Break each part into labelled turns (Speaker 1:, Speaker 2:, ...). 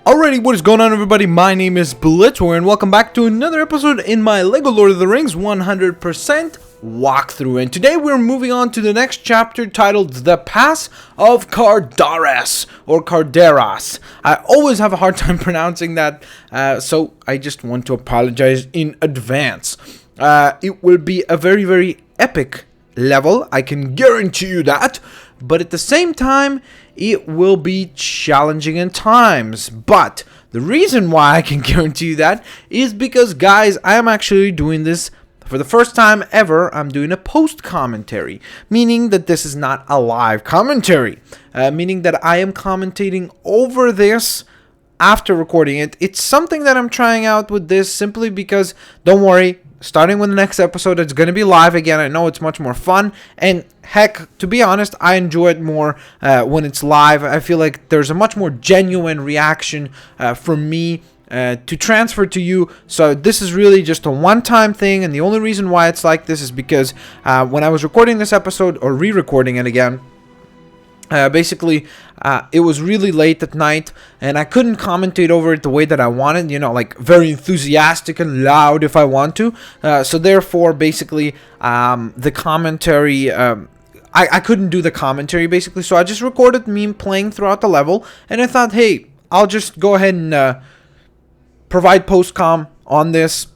Speaker 1: Alrighty, what is going on, everybody? My name is Blitzwinger, and welcome back to another episode in my LEGO Lord of the Rings 100% walkthrough. And today we're moving on to the next chapter titled The Pass of Caradhras, or Caradhras. I always have a hard time pronouncing that, so I just want to apologize in advance. It will be a very, very epic level, I can guarantee you that, but at the same time, it will be challenging in times. But the reason why I can guarantee you that is because, guys, I am actually doing this for the first time ever. I'm doing a post commentary, meaning that this is not a live commentary, meaning that I am commentating over this after recording it. It's something that I'm trying out with this simply because, don't worry, starting with the next episode, it's going to be live again. I know it's much more fun, and heck, to be honest, I enjoy it more when it's live. I feel like there's a much more genuine reaction from me to transfer to you. So this is really just a one-time thing, and the only reason why it's like this is because when I was recording this episode, or re-recording it again, basically, it was really late at night, and I couldn't commentate over it the way that I wanted, you know, like very enthusiastic and loud if I want to. So therefore, basically, the commentary, I couldn't do the commentary, basically. So I just recorded me playing throughout the level, and I thought, hey, I'll just go ahead and provide post-com on this.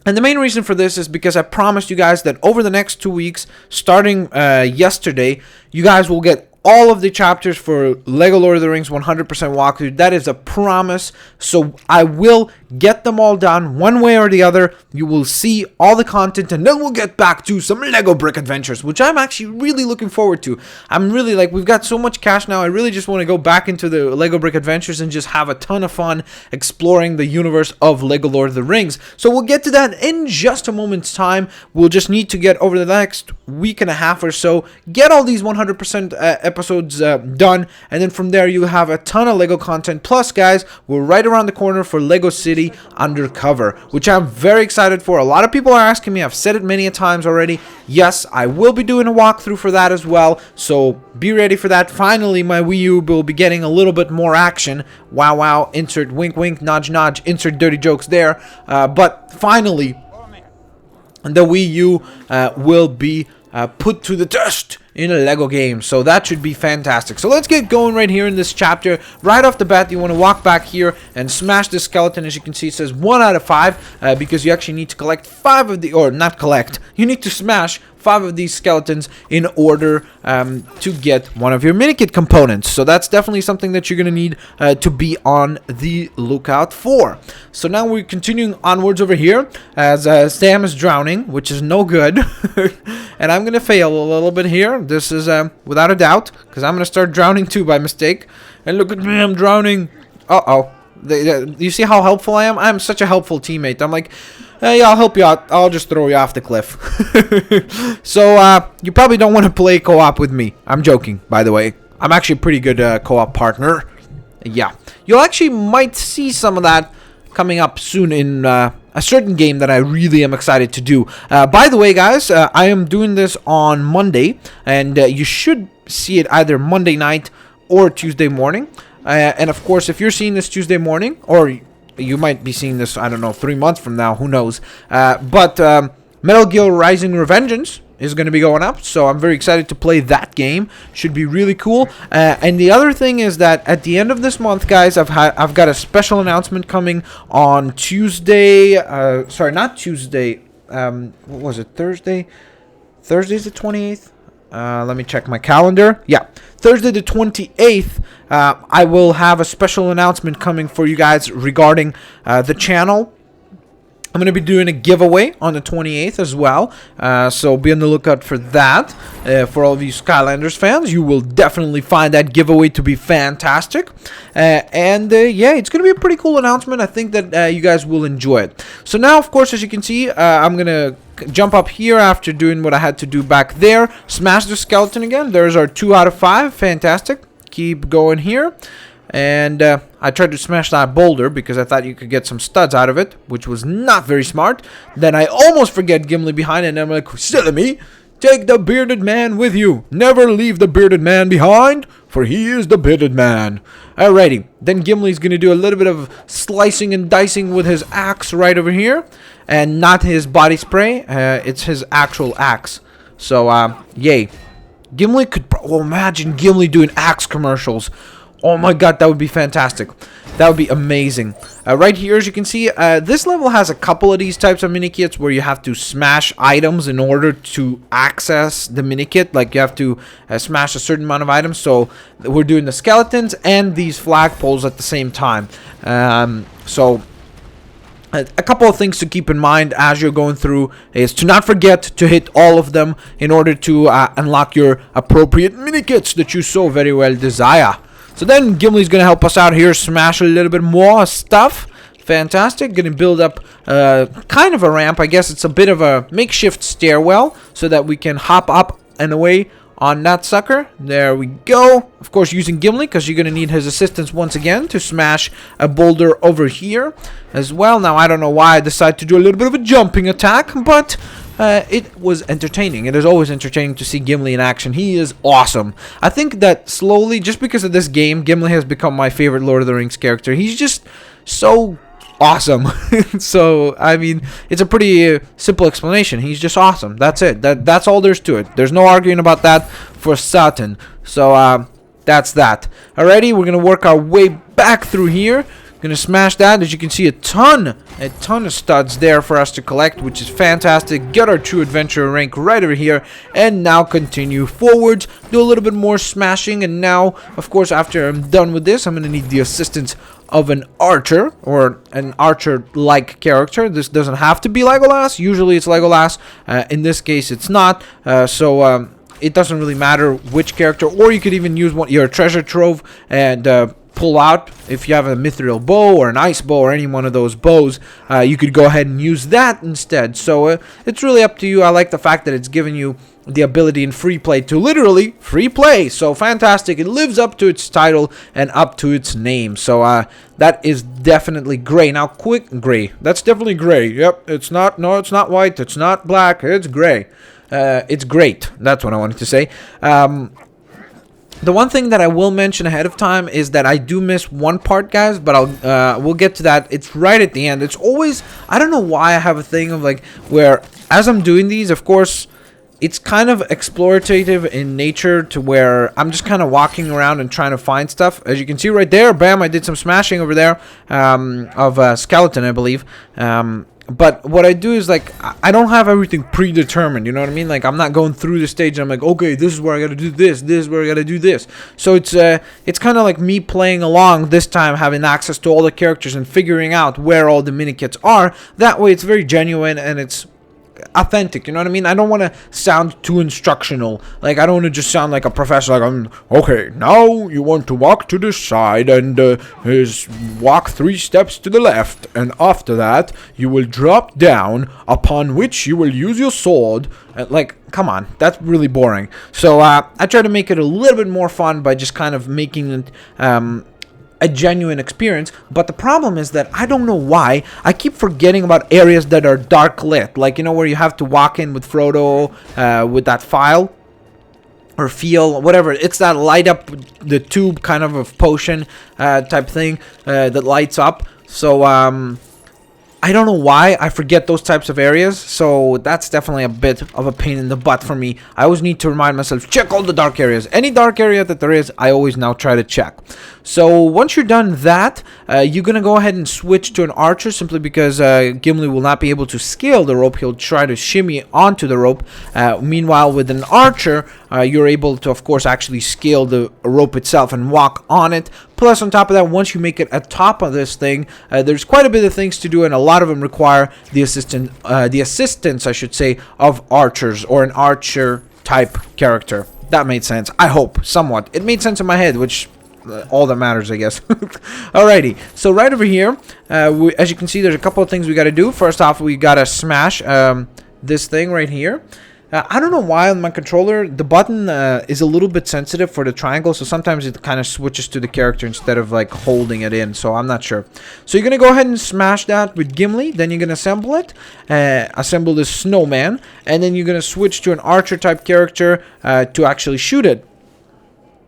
Speaker 1: And the main reason for this is because I promised you guys that over the next 2 weeks, starting yesterday, you guys will get all of the chapters for LEGO Lord of the Rings 100% walkthrough. That is a promise. So I will get them all done one way or the other. You will see all the content, and then we'll get back to some LEGO Brick Adventures, which I'm actually really looking forward to. I'm really, like, we've got so much cash now. I really just want to go back into the LEGO Brick Adventures and just have a ton of fun exploring the universe of LEGO Lord of the Rings. So we'll get to that in just a moment's time. We'll just need to get over the next week and a half or so, get all these 100% episodes done, and then from there you have a ton of LEGO content. Plus, guys, we're right around the corner for LEGO City Undercover, which I'm very excited for. A lot of people are asking me. I've said it many a times already. Yes, I will be doing a walkthrough for that as well, so be ready for that. Finally, my Wii U will be getting a little bit more action. Wow, wow, insert wink, wink, nudge, nudge, insert dirty jokes there. But finally, the Wii U will be put to the test in a LEGO game, so that should be fantastic. So let's get going right here in this chapter. Right off the bat, you want to walk back here and smash this skeleton. As you can see, it says 1 out of 5 because you actually need to collect 5 of the, or not collect, you need to smash 5 of these skeletons in order to get one of your minikit components. So that's definitely something that you're going to need to be on the lookout for. So now we're continuing onwards over here as Sam is drowning, which is no good. And I'm going to fail a little bit here. This is without a doubt, because I'm going to start drowning too by mistake. And look at me, I'm drowning. Uh-oh. You see how helpful I am? I'm such a helpful teammate. I'm like, hey, I'll help you out. I'll just throw you off the cliff. So, you probably don't want to play co-op with me. I'm joking, by the way. I'm actually a pretty good co-op partner. Yeah. You'll actually might see some of that coming up soon in a certain game that I really am excited to do. By the way, guys, I am doing this on Monday, and you should see it either Monday night or Tuesday morning. And of course, if you're seeing this Tuesday morning, or you might be seeing this, I don't know, 3 months from now, who knows. But Metal Gear Rising: Revengeance is going to be going up, so I'm very excited to play that game. Should be really cool. And the other thing is that at the end of this month, guys, I've got a special announcement coming on Tuesday. Sorry, not Tuesday. What was it? Thursday? Thursday's the 28th. Let me check my calendar. Yeah, Thursday the 28th, I will have a special announcement coming for you guys regarding the channel. I'm going to be doing a giveaway on the 28th as well, so be on the lookout for that. For all of you Skylanders fans, you will definitely find that giveaway to be fantastic. Yeah, it's going to be a pretty cool announcement. I think that you guys will enjoy it. So now, of course, as you can see, I'm going to jump up here after doing what I had to do back there. Smash the skeleton again. There's our 2 out of 5. Fantastic. Keep going here. And I tried to smash that boulder because I thought you could get some studs out of it, which was not very smart. Then I almost forget Gimli behind, and I'm like, silly me. Take the bearded man with you. Never leave the bearded man behind, for he is the bearded man. Alrighty, then Gimli's gonna do a little bit of slicing and dicing with his axe right over here. And not his body spray, it's his actual axe. So, yay. Gimli could, imagine Gimli doing axe commercials. Oh my god, that would be fantastic. That would be amazing. Right here, as you can see, this level has a couple of these types of mini-kits where you have to smash items in order to access the mini-kit. Like, you have to smash a certain amount of items. So, we're doing the skeletons and these flagpoles at the same time. A couple of things to keep in mind as you're going through is to not forget to hit all of them in order to unlock your appropriate mini-kits that you so very well desire. So then Gimli's going to help us out here, smash a little bit more stuff. Fantastic. Going to build up kind of a ramp. I guess it's a bit of a makeshift stairwell so that we can hop up and away on that sucker. There we go. Of course, using Gimli because you're going to need his assistance once again to smash a boulder over here as well. Now, I don't know why I decided to do a little bit of a jumping attack, but it was entertaining. It is always entertaining to see Gimli in action. He is awesome. I think that slowly, just because of this game, Gimli has become my favorite Lord of the Rings character. He's just so awesome. So, I mean, it's a pretty simple explanation. He's just awesome. That's it. That's all there's to it. There's no arguing about that for certain. So, that's that. Alrighty, we're going to work our way back through here. Gonna smash that. As you can see, a ton of studs there for us to collect, which is fantastic. Get our true adventurer rank right over here, and now continue forwards, do a little bit more smashing. And now, of course, after I'm done with this, I'm gonna need the assistance of an archer, or an archer-like character. This doesn't have to be Legolas. Usually it's Legolas. In this case, it's not. It doesn't really matter which character, or you could even use your treasure trove and pull out. If you have a mithril bow or an ice bow or any one of those bows, you could go ahead and use that instead. So it's really up to you. I like the fact that it's giving you the ability in free play to literally free play. So fantastic. It lives up to its title and up to its name. So that is definitely gray. Now gray. That's definitely gray. Yep. It's not white. It's not black. It's gray. It's great. That's what I wanted to say. The one thing that I will mention ahead of time is that I do miss one part, guys, but we'll get to that. It's right at the end. It's always, I don't know why I have a thing of like where as I'm doing these, of course, it's kind of explorative in nature to where I'm just kind of walking around and trying to find stuff. As you can see right there, bam, I did some smashing over there of a skeleton, I believe. But what I do is, like, I don't have everything predetermined, you know what I mean? Like, I'm not going through the stage and I'm like, okay, this is where I gotta do this, this is where I gotta do this. So it's kind of like me playing along this time, having access to all the characters and figuring out where all the mini-kits are. That way, it's very genuine and it's authentic, you know what I mean? I don't want to sound too instructional. Like, I don't want to just sound like a professor, like, okay, now you want to walk to this side and walk 3 steps to the left, and after that you will drop down, upon which you will use your sword. Like, come on, that's really boring. So I try to make it a little bit more fun by just kind of making it a genuine experience. But the problem is that I don't know why I keep forgetting about areas that are dark lit, like, you know, where you have to walk in with Frodo with that file or feel whatever. It's that light up the tube kind of potion type thing that lights up. So I don't know why I forget those types of areas, so that's definitely a bit of a pain in the butt for me. I always need to remind myself, check all the dark areas. Any dark area that there is, I always now try to check. So once you're done that, you're going to go ahead and switch to an archer, simply because Gimli will not be able to scale the rope. He'll try to shimmy onto the rope. Meanwhile, with an archer, you're able to, of course, actually scale the rope itself and walk on it. Plus, on top of that, once you make it atop of this thing, there's quite a bit of things to do, and a lot of them require the assistance, I should say, of archers or an archer type character. That made sense. I hope somewhat. It made sense in my head, which all that matters, I guess. Alrighty, so right over here, as you can see, there's a couple of things we got to do. First off, we got to smash this thing right here. I don't know why on my controller the button is a little bit sensitive for the triangle, so sometimes it kind of switches to the character instead of like holding it in, so I'm not sure. So you're gonna go ahead and smash that with Gimli, then you're gonna assemble it, assemble this snowman, and then you're gonna switch to an archer type character to actually shoot it.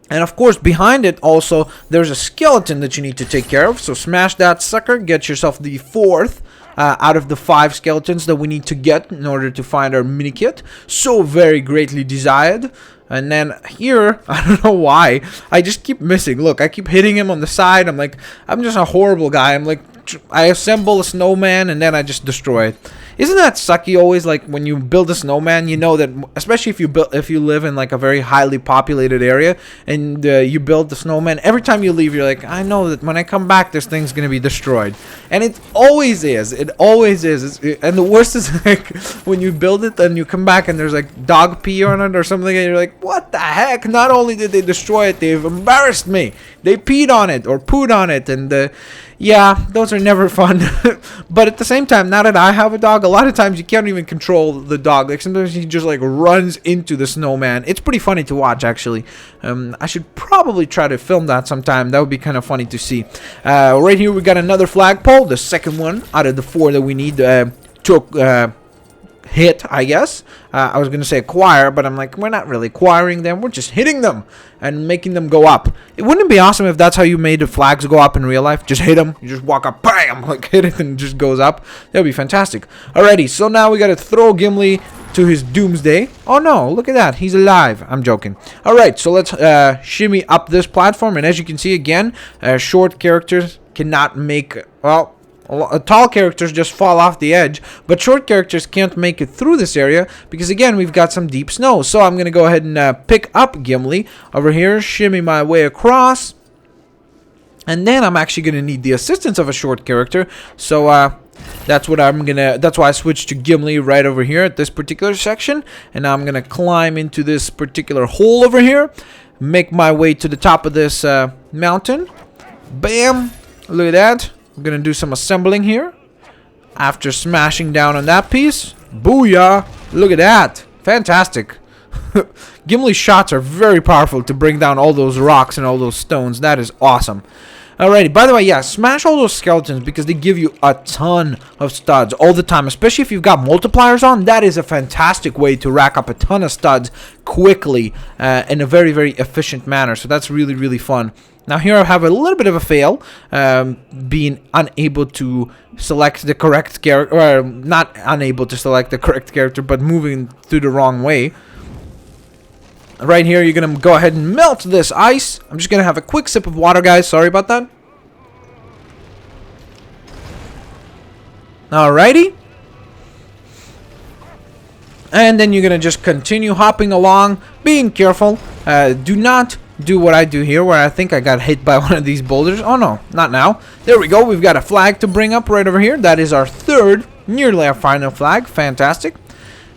Speaker 1: And of course, behind it also, there's a skeleton that you need to take care of. So smash that sucker, get yourself the 4th out of the 5 skeletons that we need to get in order to find our mini kit. So very greatly desired. And then here, I don't know why, I just keep missing. Look, I keep hitting him on the side. I'm like, I'm just a horrible guy. I'm like, I assemble a snowman and then I just destroy it. Isn't that sucky always? Like when you build a snowman, you know that, especially if you live in like a very highly populated area and you build the snowman, every time you leave, you're like, I know that when I come back, this thing's gonna be destroyed, and it always is. It always is. And the worst is like when you build it and you come back and there's like dog pee on it or something, and you're like, what the heck? Not only did they destroy it, they've embarrassed me. They peed on it or pooed on it, and yeah, those are never fun. But at the same time, now that I have a dog, a lot of times you can't even control the dog. Like sometimes he just like runs into the snowman. It's pretty funny to watch, actually. I should probably try to film that sometime. That would be kind of funny to see. Right here we got another flagpole, the second one out of the 4 that we need to hit, I guess. I was gonna say acquire, but I'm like, we're not really acquiring them, we're just hitting them and making them go up. It wouldn't be awesome if that's how you made the flags go up in real life? Just hit them, you just walk up, bam, like hit it and it just goes up. That would be fantastic. Alrighty, so now we gotta throw Gimli to his doomsday. Oh no, look at that, he's alive. I'm joking. Alright, so let's shimmy up this platform, and as you can see again, short characters cannot make, well, tall characters just fall off the edge, but short characters can't make it through this area because again we've got some deep snow. So I'm gonna go ahead and pick up Gimli over here, shimmy my way across, and then I'm actually gonna need the assistance of a short character. So that's why I switched to Gimli right over here at this particular section, and now I'm gonna climb into this particular hole over here, make my way to the top of this mountain. Bam, look at that. I'm gonna do some assembling here. After smashing down on that piece, booyah! Look at that, fantastic. Gimli's shots are very powerful to bring down all those rocks and all those stones. That is awesome. Alrighty, by the way, yeah, smash all those skeletons because they give you a ton of studs all the time, especially if you've got multipliers on. That is a fantastic way to rack up a ton of studs quickly in a very, very efficient manner. So that's really, really fun. Now here I have a little bit of a fail, being unable to select the correct character, or not unable to select the correct character, but moving through the wrong way. Right here, you're going to go ahead and melt this ice. I'm just going to have a quick sip of water, guys. Sorry about that. Alrighty. And then you're going to just continue hopping along, being careful. Do not do what I do here, where I think I got hit by one of these boulders. Oh no, not now. There we go. We've got a flag to bring up right over here. That is our 3rd, nearly our final flag. Fantastic.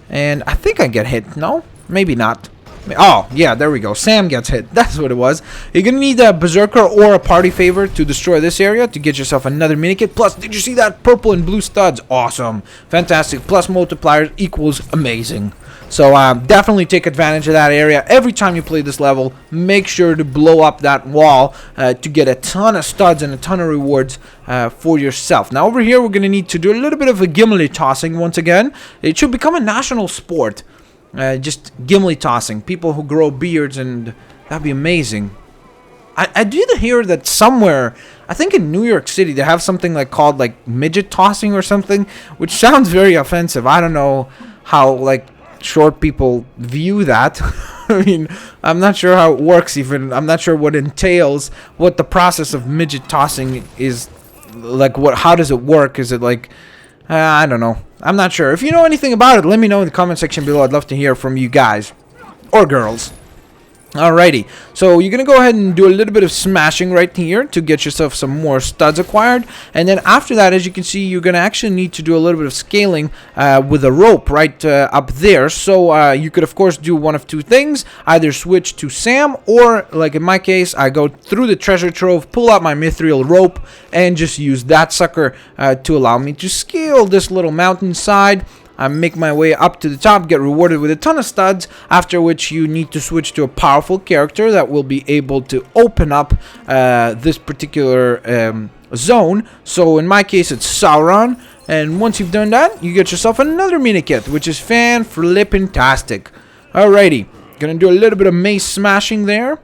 Speaker 1: And I think I get hit. No, maybe not. Oh, yeah, there we go. Sam gets hit. That's what it was. You're going to need a berserker or a party favor to destroy this area to get yourself another minikit. Plus, did you see that purple and blue studs? Awesome. Fantastic. Plus multipliers equals amazing. So definitely take advantage of that area. Every time you play this level, make sure to blow up that wall to get a ton of studs and a ton of rewards for yourself. Now over here, we're going to need to do a little bit of a Gimli tossing once again. It should become a national sport. Just Gimli tossing. People who grow beards, and that'd be amazing. I did hear that somewhere, I think in New York City, they have something like called like midget tossing or something, which sounds very offensive. I don't know how like short people view that. I mean, I'm not sure how it works even. I'm not sure what entails, what the process of midget tossing is like. How does it work? Is it like, I don't know. I'm not sure. If you know anything about it, let me know in the comment section below. I'd love to hear from you guys or girls. Alrighty, so you're going to go ahead and do a little bit of smashing right here to get yourself some more studs acquired. And then after that, as you can see, you're going to actually need to do a little bit of scaling with a rope right up there. So you could, of course, do one of two things. Either switch to Sam, or, like in my case, I go through the treasure trove, pull out my mithril rope, and just use that sucker to allow me to scale this little mountainside. I make my way up to the top, get rewarded with a ton of studs, after which you need to switch to a powerful character that will be able to open up this particular zone. So in my case, it's Sauron. And once you've done that, you get yourself another mini kit, which is fan-flippin-tastic. Alrighty, gonna do a little bit of mace smashing there.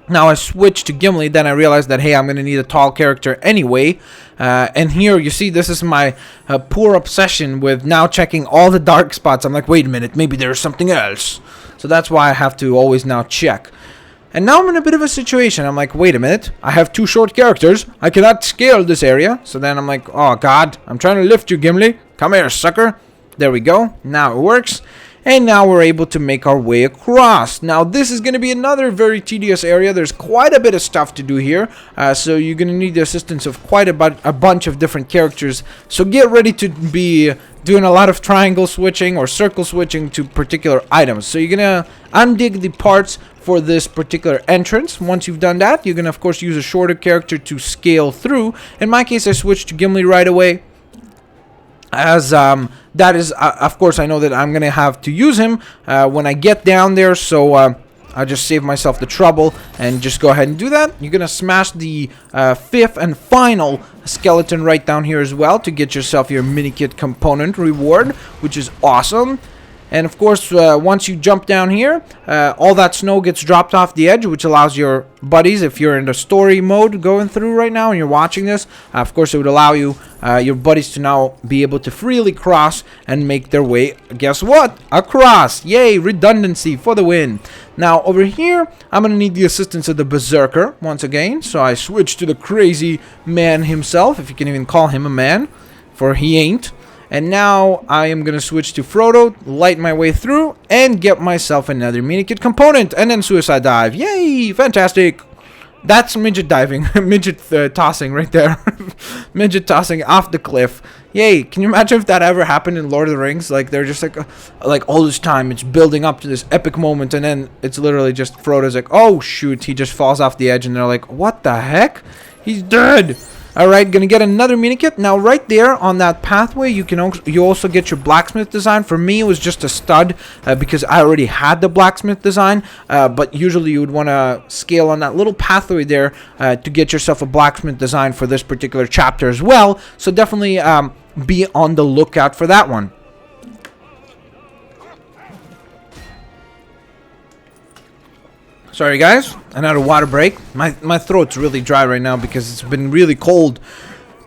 Speaker 1: Now I switched to Gimli, then I realized that, hey, I'm going to need a tall character anyway. And here, you see, this is my poor obsession with now checking all the dark spots. I'm like, wait a minute, maybe there's something else. So that's why I have to always now check. And now I'm in a bit of a situation. I'm like, wait a minute, I have 2 short characters. I cannot scale this area. So then I'm like, oh, God, I'm trying to lift you, Gimli. Come here, sucker. There we go. Now it works. And now we're able to make our way across. Now this is going to be another very tedious area. There's quite a bit of stuff to do here. So you're going to need the assistance of quite a bunch of different characters. So get ready to be doing a lot of triangle switching or circle switching to particular items. So you're going to undig the parts for this particular entrance. Once you've done that, you're going to of course use a shorter character to scale through. In my case, I switched to Gimli right away. As that is, of course, I know that I'm going to have to use him when I get down there, so I'll just save myself the trouble and just go ahead and do that. You're going to smash the 5th and final skeleton right down here as well to get yourself your mini kit component reward, which is awesome. And of course, once you jump down here, all that snow gets dropped off the edge, which allows your buddies, if you're in the story mode going through right now and you're watching this, of course, it would allow you, your buddies to now be able to freely cross and make their way, guess what? Across! Yay, redundancy for the win. Now, over here, I'm going to need the assistance of the Berserker once again. So I switch to the crazy man himself, if you can even call him a man, for he ain't. And now I am going to switch to Frodo, light my way through, and get myself another mini kit component. And then suicide dive. Yay! Fantastic! That's midget diving. Midget tossing right there. Midget tossing off the cliff. Yay! Can you imagine if that ever happened in Lord of the Rings? Like, they're just like all this time, it's building up to this epic moment, and then it's literally just Frodo's like, oh shoot, he just falls off the edge, and they're like, what the heck? He's dead! Alright, gonna get another mini kit. Now right there on that pathway, you also get your blacksmith design. For me, it was just a stud because I already had the blacksmith design. But usually you would want to scale on that little pathway there to get yourself a blacksmith design for this particular chapter as well. So definitely be on the lookout for that one. Sorry guys, another water break. My throat's really dry right now because it's been really cold.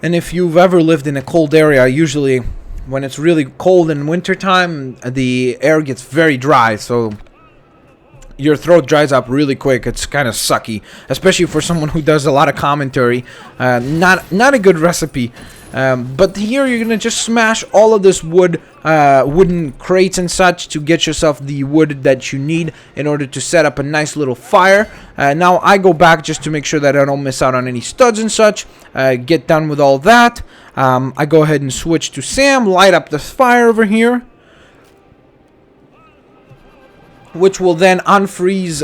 Speaker 1: And if you've ever lived in a cold area, usually when it's really cold in wintertime, the air gets very dry. So your throat dries up really quick. It's kind of sucky, especially for someone who does a lot of commentary. Not a good recipe. But here you're gonna just smash all of this wooden crates and such to get yourself the wood that you need in order to set up a nice little fire. Now I go back just to make sure that I don't miss out on any studs and such. Get done with all that. I go ahead and switch to Sam, light up the fire over here, which will then unfreeze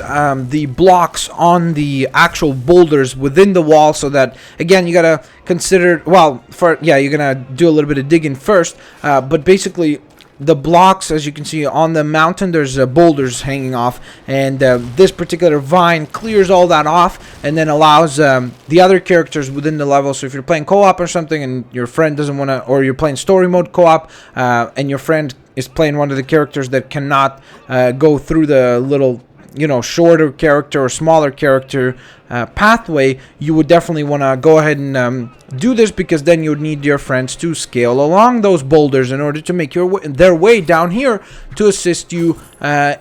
Speaker 1: the blocks on the actual boulders within the wall, so that, again, you gotta consider, well, you're gonna do a little bit of digging first, but basically the blocks, as you can see on the mountain, there's boulders hanging off, and this particular vine clears all that off and then allows the other characters within the level. So if you're playing co-op or something and your friend doesn't want to, or you're playing story mode co-op and your friend is playing one of the characters that cannot go through the little, shorter character or smaller character pathway, you would definitely want to go ahead and do this, because then you would need your friends to scale along those boulders in order to make their way down here to assist you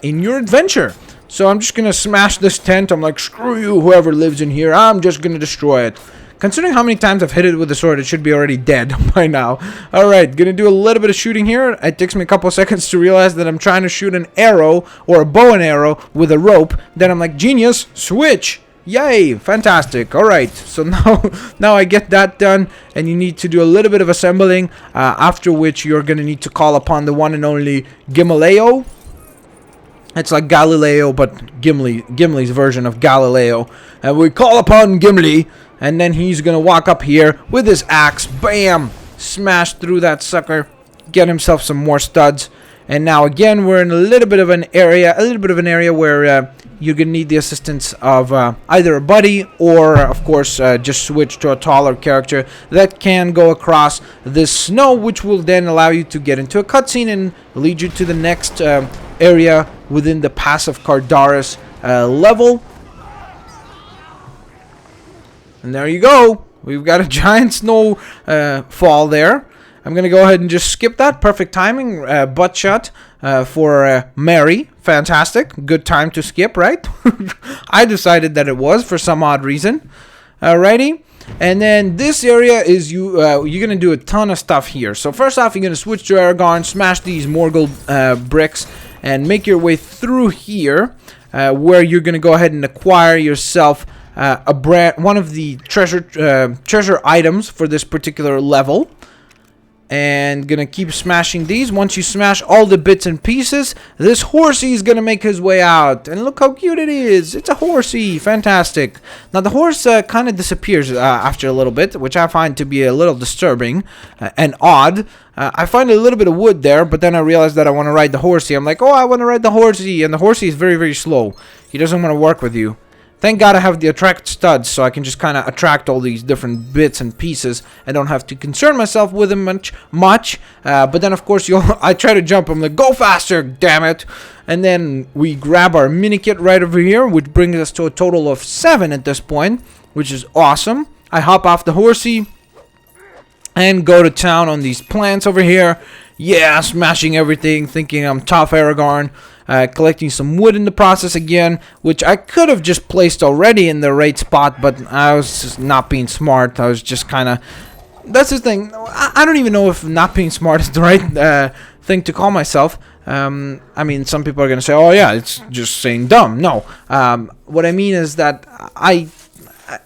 Speaker 1: in your adventure. So I'm just going to smash this tent. I'm like, screw you, whoever lives in here. I'm just going to destroy it. Considering how many times I've hit it with the sword, it should be already dead by now. Alright, gonna do a little bit of shooting here. It takes me a couple of seconds to realize that I'm trying to shoot an arrow, or a bow and arrow, with a rope. Then I'm like, genius, switch! Yay, fantastic. Alright, so now I get that done, and you need to do a little bit of assembling, after which you're gonna need to call upon the one and only Gimaleo. It's like Galileo, but Gimli's version of Galileo. And we call upon Gimli, and then he's gonna walk up here with his axe, bam, smash through that sucker, get himself some more studs. And now again, we're in a little bit of an area where you're gonna need the assistance of either a buddy or, of course, just switch to a taller character that can go across this snow, which will then allow you to get into a cutscene and lead you to the next area within the Pass of Caradhras level. And there you go. We've got a giant snow fall there. I'm going to go ahead and just skip that. Perfect timing. Butt shot for Mary. Fantastic. Good time to skip, right? I decided that it was for some odd reason. Alrighty. And then this area is you're going to do a ton of stuff here. So first off, you're going to switch to Aragorn, smash these Morgul bricks, and make your way through here, where you're going to go ahead and acquire yourself one of the treasure items for this particular level. And gonna keep smashing these. Once you smash all the bits and pieces, this horsey is gonna make his way out. And look how cute it is. It's a horsey. Fantastic. Now the horse kind of disappears after a little bit, which I find to be a little disturbing and odd. I find a little bit of wood there, but then I realize that I want to ride the horsey. I'm like, oh, I want to ride the horsey. And the horsey is very, very slow. He doesn't want to work with you. Thank God I have the attract studs, so I can just kind of attract all these different bits and pieces. I don't have to concern myself with them much. But then, of course, I try to jump. I'm like, go faster, damn it. And then we grab our mini kit right over here, which brings us to a total of 7 at this point, which is awesome. I hop off the horsey and go to town on these plants over here. Yeah, smashing everything, thinking I'm tough Aragorn. Collecting some wood in the process again, which I could have just placed already in the right spot, but I was just not being smart. I was just kind of... That's the thing. I don't even know if not being smart is the right thing to call myself. I mean, some people are going to say, oh yeah, it's just saying dumb. No. What I mean is that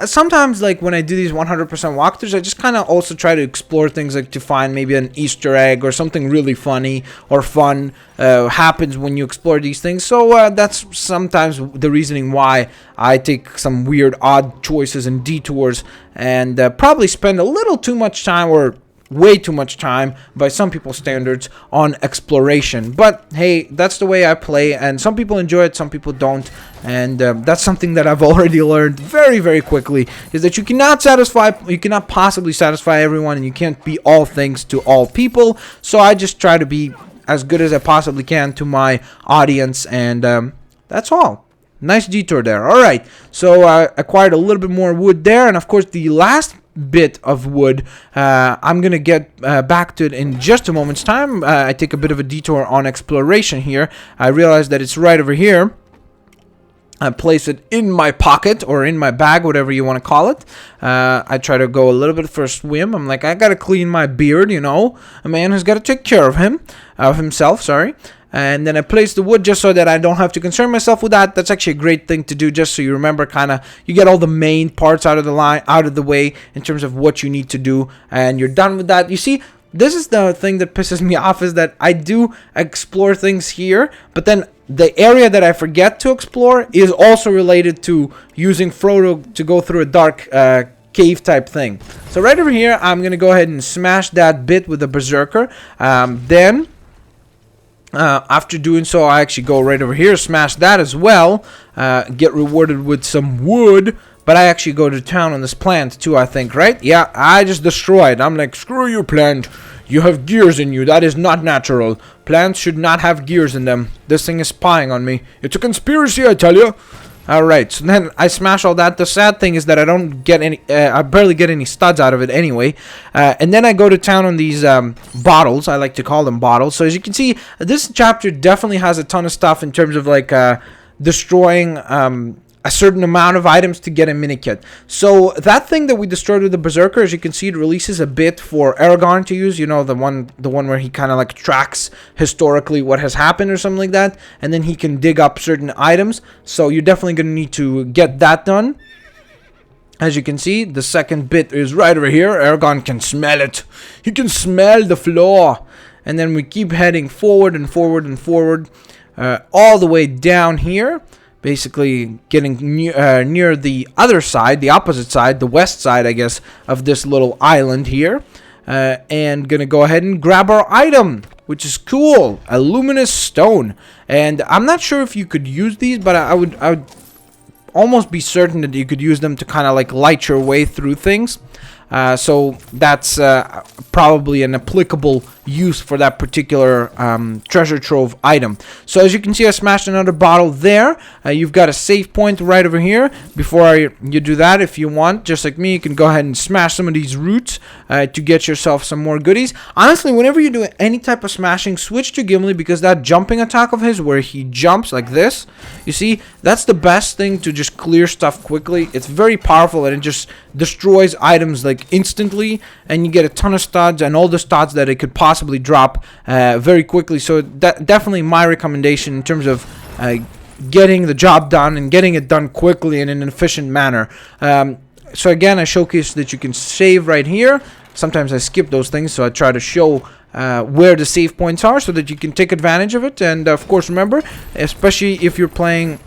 Speaker 1: sometimes, like, when I do these 100% walkthroughs, I just kind of also try to explore things, like to find maybe an Easter egg or something really funny or fun happens when you explore these things. So that's sometimes the reasoning why I take some weird, odd choices and detours and probably spend a little too much time, or way too much time by some people's standards, on exploration. But hey, that's the way I play, and some people enjoy it, some people don't. And that's something that I've already learned very, very quickly, is that you cannot possibly satisfy everyone, and you can't be all things to all people. So I just try to be as good as I possibly can to my audience, and that's all. Nice detour there. All right, so I acquired a little bit more wood there, and of course the last bit of wood, I'm gonna get back to it in just a moment's time. I take a bit of a detour on exploration here. I realize that it's right over here. I place it in my pocket or in my bag, whatever you want to call it. I try to go a little bit for a swim. I'm like, I gotta clean my beard, you know. A man has got to take care of himself, sorry. And then I place the wood just so that I don't have to concern myself with that. That's actually a great thing to do, just so you remember, kind of, you get all the main parts out of the way in terms of what you need to do, and you're done with that. You see, this is the thing that pisses me off, is that I do explore things here, but then the area that I forget to explore is also related to using Frodo to go through a dark cave type thing. So right over here, I'm going to go ahead and smash that bit with the Berserker. Then after doing so, I actually go right over here, smash that as well, get rewarded with some wood. But I actually go to town on this plant too, I think, right? Yeah, I just destroyed. I'm like, screw you, plant. You have gears in you. That is not natural. Plants should not have gears in them. This thing is spying on me. It's a conspiracy, I tell you. Alright, so then I smash all that. The sad thing is that I don't get any, I barely get any studs out of it anyway. And then I go to town on these bottles. I like to call them bottles. So as you can see, this chapter definitely has a ton of stuff in terms of like destroying a certain amount of items to get a mini kit. So that thing that we destroyed with the Berserker, as you can see, it releases a bit for Aragorn to use. You know, the one where he kind of like tracks historically what has happened or something like that, and then he can dig up certain items. So you're definitely going to need to get that done. As you can see, the second bit is right over here. Aragorn can smell it. He can smell the floor. And then we keep heading forward and forward and forward, all the way down here. Basically getting near the other side, the opposite side, the west side, I guess, of this little island here. and gonna go ahead and grab our item, which is cool, a luminous stone. And I'm not sure if you could use these, but I would almost be certain that you could use them to kind of like light your way through things. So that's probably an applicable use for that particular treasure trove item. So as you can see, I smashed another bottle there. You've got a save point right over here. Before you do that, if you want, just like me, you can go ahead and smash some of these roots to get yourself some more goodies. Honestly, whenever you do any type of smashing, switch to Gimli, because that jumping attack of his where he jumps like this, you see, that's the best thing to just clear stuff quickly. It's very powerful, and it just destroys items like instantly, and you get a ton of studs and all the studs that it could possibly drop very quickly. So definitely my recommendation in terms of getting the job done and getting it done quickly in an efficient manner. So again, I showcased that you can save right here. Sometimes I skip those things, so I try to show where the save points are so that you can take advantage of it. And of course, remember, especially if you're playing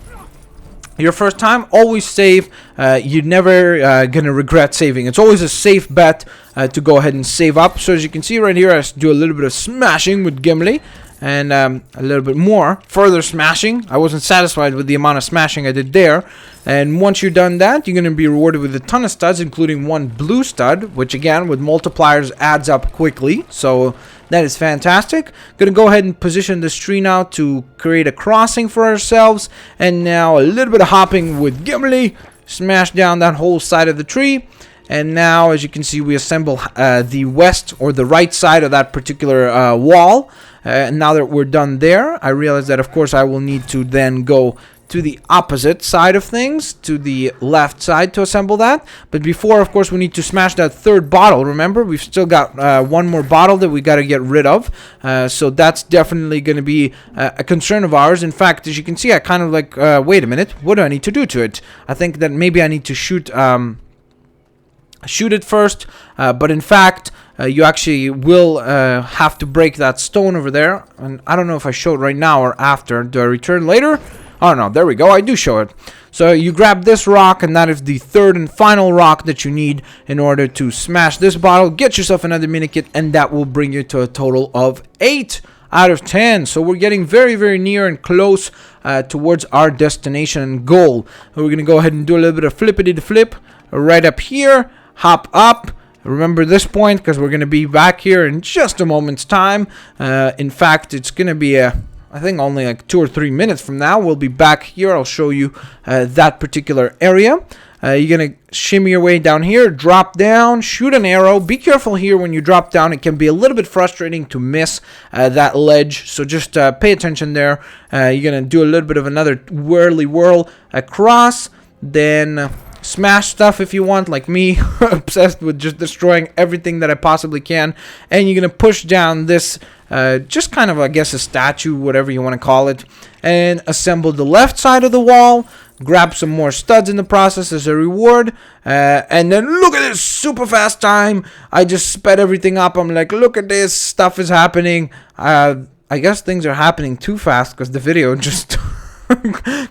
Speaker 1: your first time, always save. You're never gonna regret saving. It's always a safe bet to go ahead and save up. So as you can see right here, I do a little bit of smashing with Gimli, and a little bit more further smashing. I wasn't satisfied with the amount of smashing I did there, and once you're done that, you're going to be rewarded with a ton of studs, including one blue stud, which again with multipliers adds up quickly. So that is fantastic. Gonna go ahead and position this tree now to create a crossing for ourselves, and now a little bit of hopping with Gimli, smash down that whole side of the tree. And now, as you can see, we assemble the west or the right side of that particular wall. Now that we're done there, I realize that, of course, I will need to then go to the opposite side of things, to the left side, to assemble that. But before, of course, we need to smash that third bottle. Remember, we've still got one more bottle that we got to get rid of. So that's definitely going to be a concern of ours. In fact, as you can see, I kind of like, wait a minute, what do I need to do to it? I think that maybe I need to shoot it first, but in fact you actually will have to break that stone over there, and I don't know if I show it right now or after. Do I return later? Oh no, there we go, I do show it. So you grab this rock, and that is the third and final rock that you need in order to smash this bottle, get yourself another mini kit, and that will bring you to a total of 8 out of 10. So we're getting very, very near and close towards our destination and goal. We're gonna go ahead and do a little bit of flippity flip right up here. Hop up. Remember this point, because we're going to be back here in just a moment's time. In fact, it's going to be I think only like 2 or 3 minutes from now. We'll be back here. I'll show you that particular area. You're going to shimmy your way down here, drop down, shoot an arrow. Be careful here when you drop down. It can be a little bit frustrating to miss that ledge, so just pay attention there. You're going to do a little bit of another whirly whirl across, then smash stuff if you want, like me, obsessed with just destroying everything that I possibly can. And you're gonna push down this just kind of, I guess, a statue, whatever you want to call it, and assemble the left side of the wall. Grab some more studs in the process as a reward, and then look at this super fast time. I just sped everything up. I'm like, look at this, stuff is happening. I guess things are happening too fast because the video just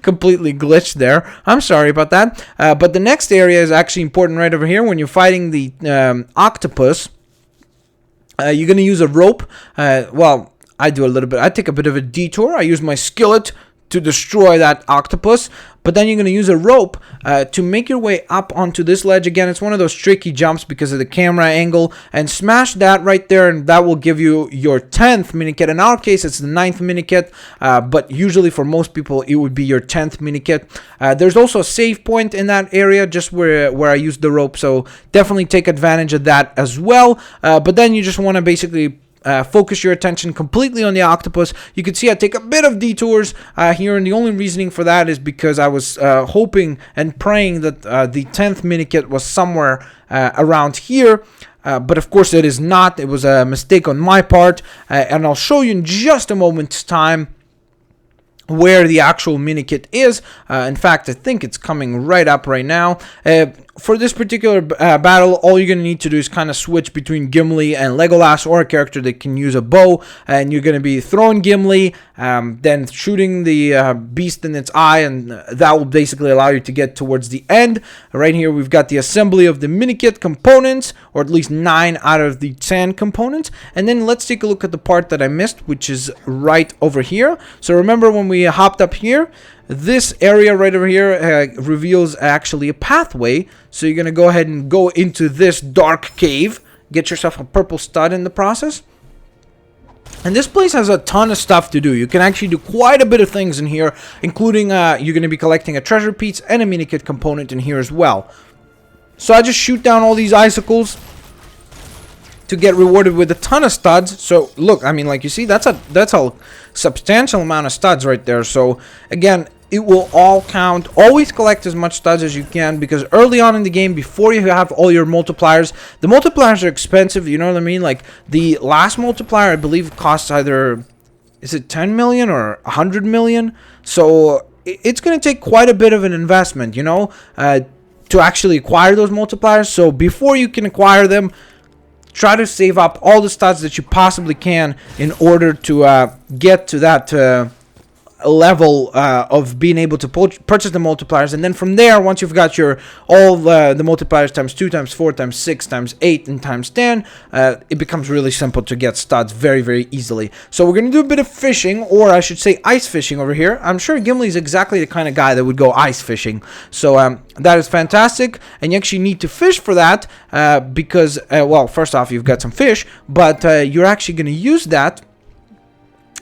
Speaker 1: completely glitched there. I'm sorry about that. But the next area is actually important right over here. When you're fighting the octopus, you're going to use a rope. Well, I do a little bit. I take a bit of a detour. I use my skillet to destroy that octopus, but then you're going to use a rope to make your way up onto this ledge. Again, it's one of those tricky jumps because of the camera angle, and smash that right there, and that will give you your 10th mini kit. In our case, it's the 9th mini kit, but usually for most people it would be your 10th mini kit. There's also a save point in that area just where I used the rope, so definitely take advantage of that as well. But then you just want to basically focus your attention completely on the octopus. You can see I take a bit of detours here, and the only reasoning for that is because I was hoping and praying that the 10th mini kit was somewhere around here. But of course it is not. It was a mistake on my part, and I'll show you in just a moment's time where the actual mini kit is. In fact, I think it's coming right up right now. for this particular battle, all you're going to need to do is kind of switch between Gimli and Legolas, or a character that can use a bow, and you're going to be throwing Gimli, then shooting the beast in its eye, and that will basically allow you to get towards the end. Right here we've got the assembly of the mini-kit components, or at least 9 out of the 10 components. And then let's take a look at the part that I missed, which is right over here. So remember when we hopped up here, this area right over here reveals actually a pathway. So you're going to go ahead and go into this dark cave, get yourself a purple stud in the process. And this place has a ton of stuff to do. You can actually do quite a bit of things in here, including you're going to be collecting a treasure piece and a mini-kit component in here as well. So I just shoot down all these icicles to get rewarded with a ton of studs. So look, I mean, like you see, that's a substantial amount of studs right there. So again, it will all count. Always collect as much studs as you can, because early on in the game, before you have all your multipliers, the multipliers are expensive, you know what I mean? Like the last multiplier, I believe, costs either, is it 10 million or 100 million? So it's going to take quite a bit of an investment, you know, to actually acquire those multipliers. So before you can acquire them, try to save up all the studs that you possibly can in order to get to that level of being able to purchase the multipliers. And then from there, once you've got your all the multipliers times 2 times 4 times 6 times 8 and times 10, it becomes really simple to get studs very, very easily. So we're going to do a bit of fishing, or I should say ice fishing over here. I'm sure Gimli is exactly the kind of guy that would go ice fishing. So that is fantastic, and you actually need to fish for that because well, first off, you've got some fish, but you're actually going to use that.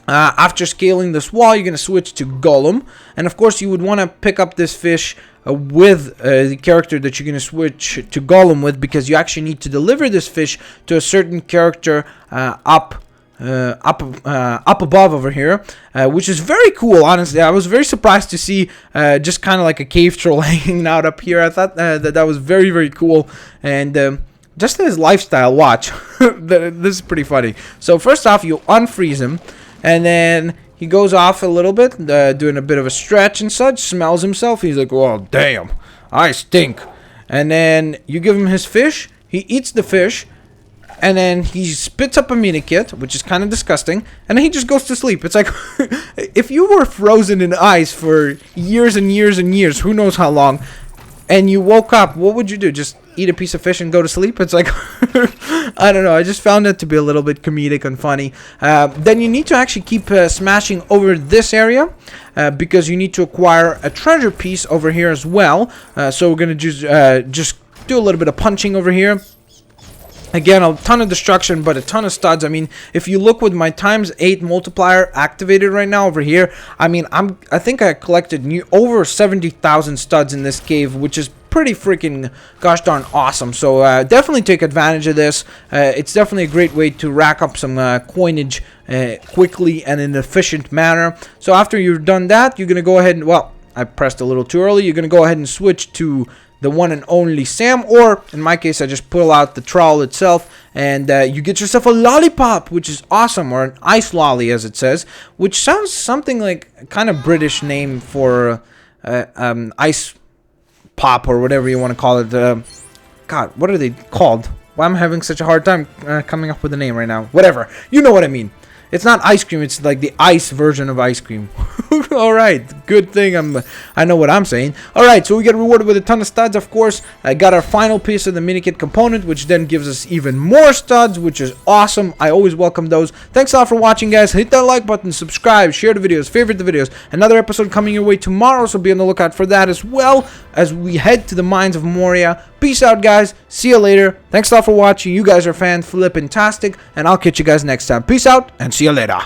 Speaker 1: After scaling this wall, you're going to switch to Gollum. And of course, you would want to pick up this fish with the character that you're going to switch to Gollum with, because you actually need to deliver this fish to a certain character up above over here, which is very cool. Honestly, I was very surprised to see just kind of like a cave troll hanging out up here. I thought that was very, very cool. And just his lifestyle, watch. This is pretty funny. So first off, you unfreeze him. And then he goes off a little bit, doing a bit of a stretch and such, smells himself. He's like, oh, damn, I stink. And then you give him his fish. He eats the fish. And then he spits up a mini kit, which is kind of disgusting. And then he just goes to sleep. It's like, if you were frozen in ice for years and years and years, who knows how long, and you woke up, what would you do? Just eat a piece of fish and go to sleep? It's like, I don't know. I just found it to be a little bit comedic and funny. Then you need to actually keep smashing over this area because you need to acquire a treasure piece over here as well. So we're going to just do a little bit of punching over here. Again, a ton of destruction, but a ton of studs. I mean, if you look with my times 8 multiplier activated right now over here, I mean, I think I collected over 70,000 studs in this cave, which is pretty freaking gosh darn awesome. So definitely take advantage of this. It's definitely a great way to rack up some coinage quickly and in an efficient manner. So after you've done that, you're going to go ahead and, well, I pressed a little too early. You're going to go ahead and switch to the one and only Sam, or in my case, I just pull out the trowel itself, and you get yourself a lollipop, which is awesome, or an ice lolly, as it says, which sounds something like a kind of British name for ice pop, or whatever you want to call it. God, what are they called? Why am I having such a hard time coming up with a name right now? Whatever, you know what I mean. It's not ice cream, it's like the ice version of ice cream. Alright, good thing I know what I'm saying. Alright, so we get rewarded with a ton of studs, of course. I got our final piece of the mini-kit component, which then gives us even more studs, which is awesome. I always welcome those. Thanks a lot for watching, guys. Hit that like button, subscribe, share the videos, favorite the videos. Another episode coming your way tomorrow, so be on the lookout for that as well, as we head to the Mines of Moria. Peace out, guys. See you later. Thanks a lot for watching. You guys are fan-flippin-tastic, and I'll catch you guys next time. Peace out, and see you later.